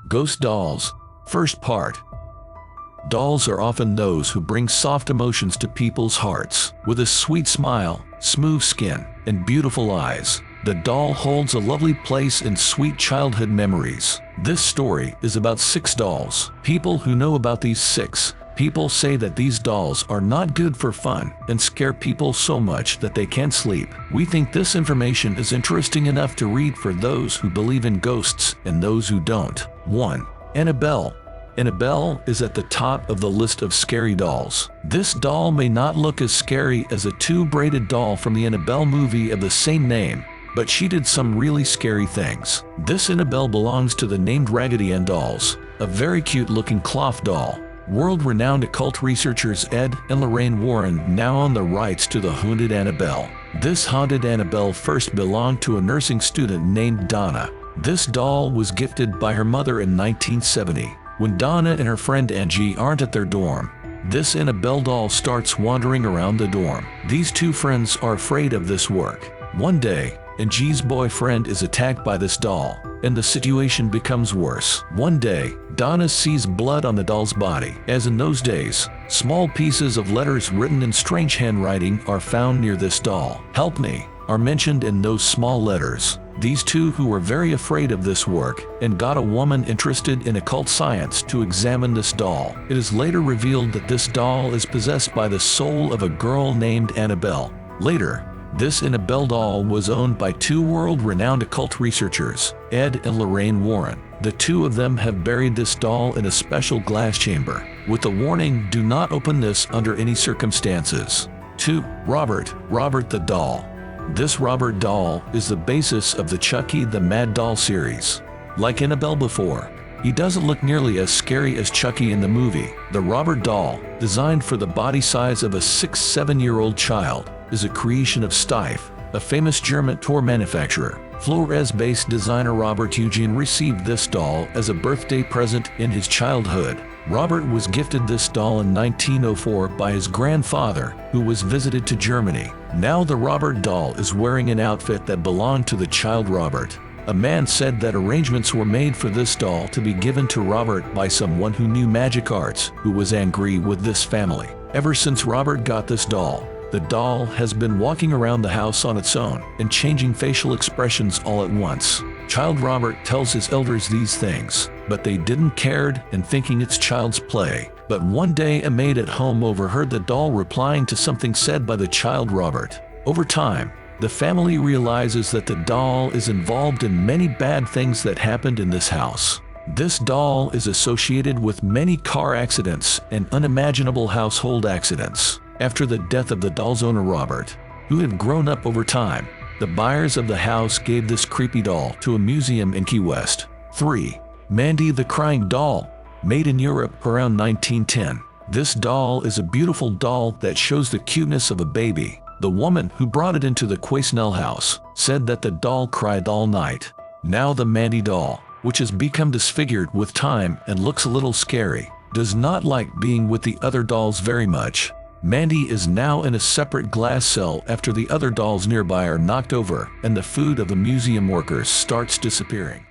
Ghost dolls. First part. Dolls are often those who bring soft emotions to people's hearts. With a sweet smile, smooth skin, and beautiful eyes, the doll holds a lovely place in sweet childhood memories. This story is about 6 dolls. People who know about these 6 people say that these dolls are not good for fun and scare people so much that they can't sleep. We think this information is interesting enough to read for those who believe in ghosts and those who don't. 1. Annabelle. Annabelle is at the top of the list of scary dolls. This doll may not look as scary as a 2-braided doll from the Annabelle movie of the same name, but she did some really scary things. This Annabelle belongs to the named Raggedy Ann dolls, a very cute looking cloth doll. World-renowned occult researchers Ed and Lorraine Warren now own the rights to the haunted Annabelle. This haunted Annabelle first belonged to a nursing student named Donna. This doll was gifted by her mother in 1970. When Donna and her friend Angie aren't at their dorm, this Annabelle doll starts wandering around the dorm. These 2 friends are afraid of this work. One day, Angie's boyfriend is attacked by this doll, and the situation becomes worse. One day, Donna sees blood on the doll's body. As in those days, small pieces of letters written in strange handwriting are found near this doll. "Help me" are mentioned in those small letters. These 2 who were very afraid of this work and got a woman interested in occult science to examine this doll. It is later revealed that this doll is possessed by the soul of a girl named Annabelle. Later, this Annabelle doll was owned by 2 world-renowned occult researchers, Ed and Lorraine Warren. The 2 of them have buried this doll in a special glass chamber, with the warning, "Do not open this under any circumstances." 2. Robert the doll. This Robert doll is the basis of the Chucky the Mad Doll series. Like Annabelle before, he doesn't look nearly as scary as Chucky in the movie. The Robert doll, designed for the body size of a 6-7-year-old child, is a creation of Steiff, a famous German toy manufacturer. Flores-based designer Robert Eugene received this doll as a birthday present in his childhood. Robert was gifted this doll in 1904 by his grandfather, who was visited to Germany. Now the Robert doll is wearing an outfit that belonged to the child Robert. A man said that arrangements were made for this doll to be given to Robert by someone who knew magic arts, who was angry with this family. Ever since Robert got this doll, the doll has been walking around the house on its own and changing facial expressions all at once. Child Robert tells his elders these things, but they didn't cared and thinking it's child's play. But one day a maid at home overheard the doll replying to something said by the child Robert. Over time, the family realizes that the doll is involved in many bad things that happened in this house. This doll is associated with many car accidents and unimaginable household accidents. After the death of the doll's owner Robert, who had grown up over time, the buyers of the house gave this creepy doll to a museum in Key West. 3. Mandy the crying doll. Made in Europe around 1910. This doll is a beautiful doll that shows the cuteness of a baby. The woman who brought it into the Quesnel house said that the doll cried all night. Now the Mandy doll, which has become disfigured with time and looks a little scary, does not like being with the other dolls very much. Mandy is now in a separate glass cell after the other dolls nearby are knocked over and the food of the museum workers starts disappearing.